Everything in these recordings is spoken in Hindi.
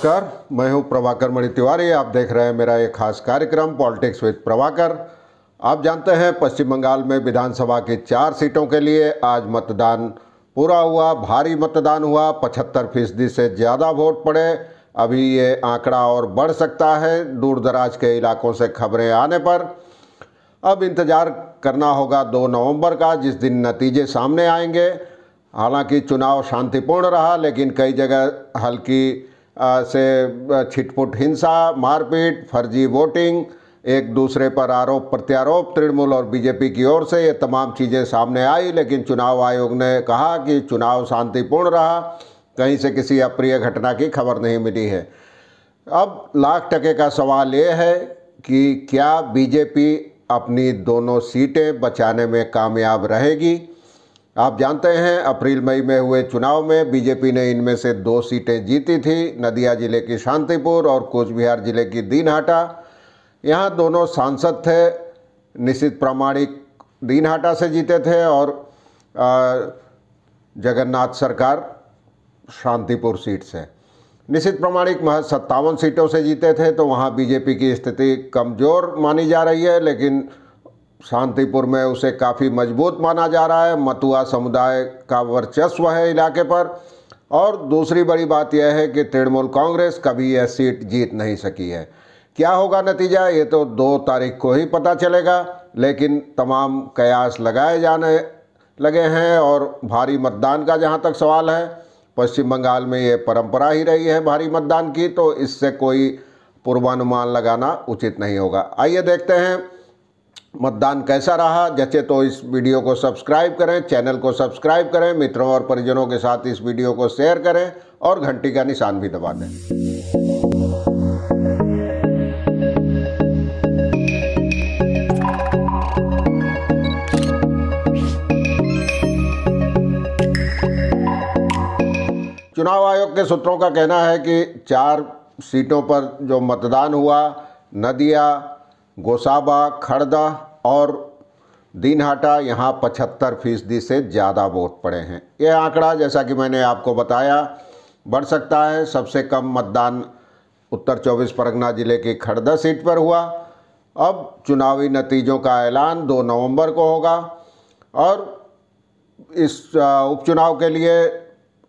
नमस्कार, मैं हूं प्रभाकर मणि तिवारी। आप देख रहे हैं मेरा एक खास कार्यक्रम पॉलिटिक्स विद प्रभाकर। आप जानते हैं पश्चिम बंगाल में विधानसभा की 4 सीटों के लिए आज मतदान पूरा हुआ। भारी मतदान हुआ, 75% से ज़्यादा वोट पड़े। अभी ये आंकड़ा और बढ़ सकता है दूर दराज के इलाकों से खबरें आने पर। अब इंतज़ार करना होगा 2 नवंबर का, जिस दिन नतीजे सामने आएंगे। हालांकि चुनाव शांतिपूर्ण रहा, लेकिन कई जगह हल्की से छिटपुट हिंसा, मारपीट, फर्जी वोटिंग, एक दूसरे पर आरोप प्रत्यारोप तृणमूल और बीजेपी की ओर से, ये तमाम चीज़ें सामने आई। लेकिन चुनाव आयोग ने कहा कि चुनाव शांतिपूर्ण रहा, कहीं से किसी अप्रिय घटना की खबर नहीं मिली है। अब लाख टके का सवाल ये है कि क्या बीजेपी अपनी दोनों सीटें बचाने में कामयाब रहेगी। आप जानते हैं अप्रैल मई में हुए चुनाव में बीजेपी ने इनमें से 2 सीटें जीती थी, नदिया जिले की शांतिपुर और कूच बिहार जिले की दीनहाटा। यहाँ दोनों सांसद थे। निशित प्रामाणिक दीनहाटा से जीते थे और जगन्नाथ सरकार शांतिपुर सीट से। निशित प्रामाणिक महज 57 सीटों से जीते थे, तो वहाँ बीजेपी की स्थिति कमज़ोर मानी जा रही है, लेकिन शांतिपुर में उसे काफ़ी मजबूत माना जा रहा है। मतुआ समुदाय का वर्चस्व है इलाके पर। और दूसरी बड़ी बात यह है कि तृणमूल कांग्रेस कभी यह सीट जीत नहीं सकी है। क्या होगा नतीजा, ये तो 2 तारीख को ही पता चलेगा, लेकिन तमाम कयास लगाए जाने लगे हैं। और भारी मतदान का जहाँ तक सवाल है, पश्चिम बंगाल में ये परंपरा ही रही है भारी मतदान की, तो इससे कोई पूर्वानुमान लगाना उचित नहीं होगा। आइए देखते हैं मतदान कैसा रहा। जैसे तो इस वीडियो को सब्सक्राइब करें, चैनल को सब्सक्राइब करें, मित्रों और परिजनों के साथ इस वीडियो को शेयर करें और घंटी का निशान भी दबा दें। चुनाव आयोग के सूत्रों का कहना है कि 4 सीटों पर जो मतदान हुआ, नदिया, गोसाबा, खड़दा और दीनहाटा, यहाँ 75% से ज़्यादा वोट पड़े हैं। यह आंकड़ा, जैसा कि मैंने आपको बताया, बढ़ सकता है। सबसे कम मतदान उत्तर 24 परगना जिले की खड़दा सीट पर हुआ। अब चुनावी नतीजों का ऐलान 2 नवंबर को होगा और इस उपचुनाव के लिए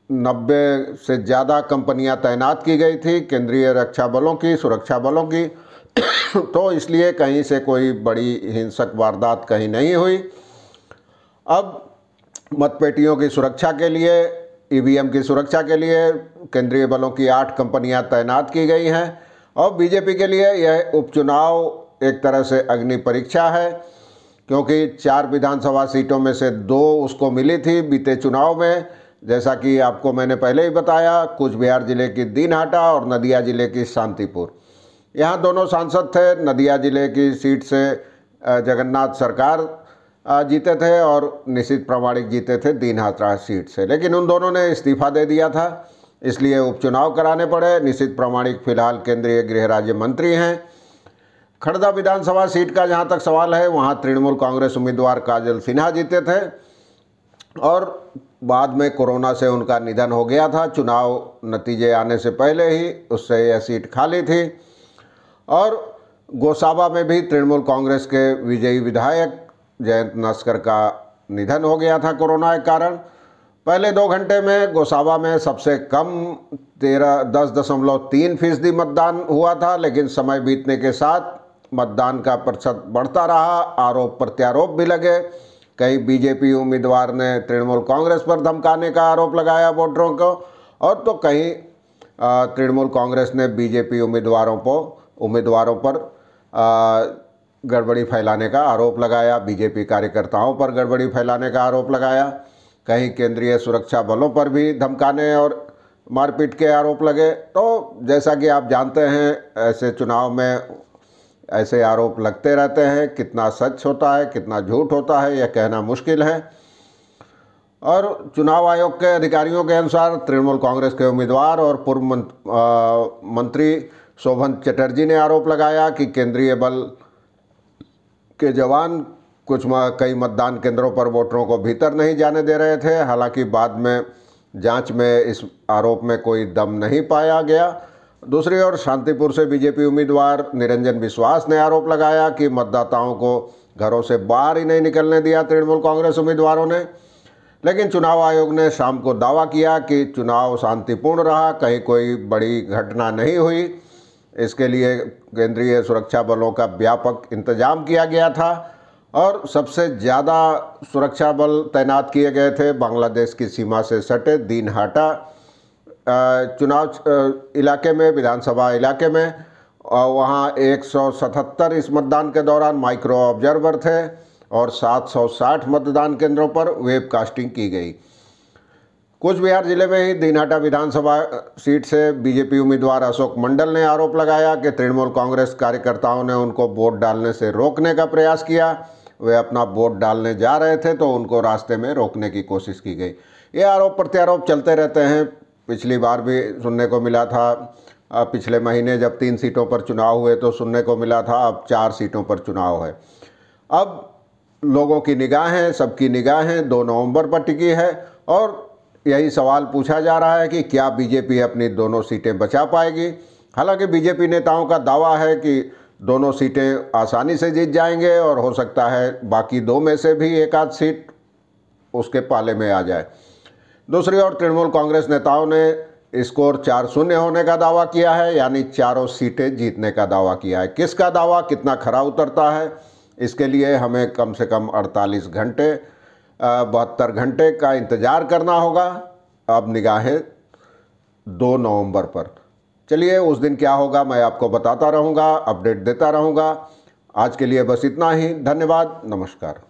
90 से ज़्यादा कंपनियां तैनात की गई थी, केंद्रीय रक्षा बलों की, सुरक्षा बलों की। तो इसलिए कहीं से कोई बड़ी हिंसक वारदात कहीं नहीं हुई। अब मतपेटियों की सुरक्षा के लिए, ईवीएम की सुरक्षा के लिए केंद्रीय बलों की 8 कंपनियां तैनात की गई हैं। और बीजेपी के लिए यह उपचुनाव एक तरह से अग्नि परीक्षा है, क्योंकि 4 विधानसभा सीटों में से 2 उसको मिली थी बीते चुनाव में। जैसा कि आपको मैंने पहले ही बताया, कूच बिहार जिले की दीनहाटा और नदिया जिले की शांतिपुर। यहाँ दोनों सांसद थे। नदिया जिले की सीट से जगन्नाथ सरकार जीते थे और निशित प्रामाणिक जीते थे दीनहाटा सीट से, लेकिन उन दोनों ने इस्तीफा दे दिया था, इसलिए उपचुनाव कराने पड़े। निशित प्रामाणिक फिलहाल केंद्रीय गृह राज्य मंत्री हैं। खड़दा विधानसभा सीट का जहाँ तक सवाल है, वहाँ तृणमूल कांग्रेस उम्मीदवार काजल सिन्हा जीते थे और बाद में कोरोना से उनका निधन हो गया था। चुनाव नतीजे आने से पहले ही उससे यह सीट खाली थी। और गोसाबा में भी तृणमूल कांग्रेस के विजयी विधायक जयंत नस्कर का निधन हो गया था कोरोना के कारण। पहले 2 घंटे में गोसाबा में सबसे कम 10.3% मतदान हुआ था, लेकिन समय बीतने के साथ मतदान का प्रतिशत बढ़ता रहा। आरोप प्रत्यारोप भी लगे। कई बीजेपी उम्मीदवार ने तृणमूल कांग्रेस पर धमकाने का आरोप लगाया वोटरों को, और तो कहीं तृणमूल कांग्रेस ने बीजेपी उम्मीदवारों पर गड़बड़ी फैलाने का आरोप लगाया, बीजेपी कार्यकर्ताओं पर गड़बड़ी फैलाने का आरोप लगाया। कहीं केंद्रीय सुरक्षा बलों पर भी धमकाने और मारपीट के आरोप लगे। तो जैसा कि आप जानते हैं, ऐसे चुनाव में ऐसे आरोप लगते रहते हैं। कितना सच होता है, कितना झूठ होता है, यह कहना मुश्किल है। और चुनाव आयोग के अधिकारियों के अनुसार तृणमूल कांग्रेस के उम्मीदवार और पूर्व मंत्री शोभन चटर्जी ने आरोप लगाया कि केंद्रीय बल के जवान कई मतदान केंद्रों पर वोटरों को भीतर नहीं जाने दे रहे थे। हालांकि बाद में जांच में इस आरोप में कोई दम नहीं पाया गया दूसरी ओर शांतिपुर से बीजेपी उम्मीदवार निरंजन विश्वास ने आरोप लगाया कि मतदाताओं को घरों से बाहर ही नहीं निकलने दिया तृणमूल कांग्रेस उम्मीदवारों ने। लेकिन चुनाव आयोग ने शाम को दावा किया कि चुनाव शांतिपूर्ण रहा, कहीं कोई बड़ी घटना नहीं हुई। इसके लिए केंद्रीय सुरक्षा बलों का व्यापक इंतजाम किया गया था और सबसे ज़्यादा सुरक्षा बल तैनात किए गए थे बांग्लादेश की सीमा से सटे दीनहाटा चुनाव इलाके में, विधानसभा इलाके में। वहाँ 177 इस मतदान के दौरान माइक्रो ऑब्जर्वर थे और 760 मतदान केंद्रों पर वेबकास्टिंग की गई। कूच बिहार जिले में ही दीनहाटा विधानसभा सीट से बीजेपी उम्मीदवार अशोक मंडल ने आरोप लगाया कि तृणमूल कांग्रेस कार्यकर्ताओं ने उनको वोट डालने से रोकने का प्रयास किया। वे अपना वोट डालने जा रहे थे तो उनको रास्ते में रोकने की कोशिश की गई। ये आरोप प्रत्यारोप चलते रहते हैं। पिछली बार भी सुनने को मिला था, पिछले महीने जब 3 सीटों पर चुनाव हुए तो सुनने को मिला था अब 4 सीटों पर चुनाव है। अब लोगों की निगाहें, सबकी निगाहें 2 नवंबर पर टिकी है और यही सवाल पूछा जा रहा है कि क्या बीजेपी अपनी दोनों सीटें बचा पाएगी। हालांकि बीजेपी नेताओं का दावा है कि दोनों सीटें आसानी से जीत जाएंगे और हो सकता है बाकी 2 में से भी एक आध सीट उसके पाले में आ जाए। दूसरी ओर तृणमूल कांग्रेस नेताओं ने स्कोर 4-0 होने का दावा किया है, यानी चारों सीटें जीतने का दावा किया है। किसका दावा कितना खरा उतरता है, इसके लिए हमें कम से कम 48 घंटे 72 घंटे का इंतज़ार करना होगा। अब निगाहें 2 नवंबर पर। चलिए, उस दिन क्या होगा मैं आपको बताता रहूँगा, अपडेट देता रहूँगा। आज के लिए बस इतना ही। धन्यवाद, नमस्कार।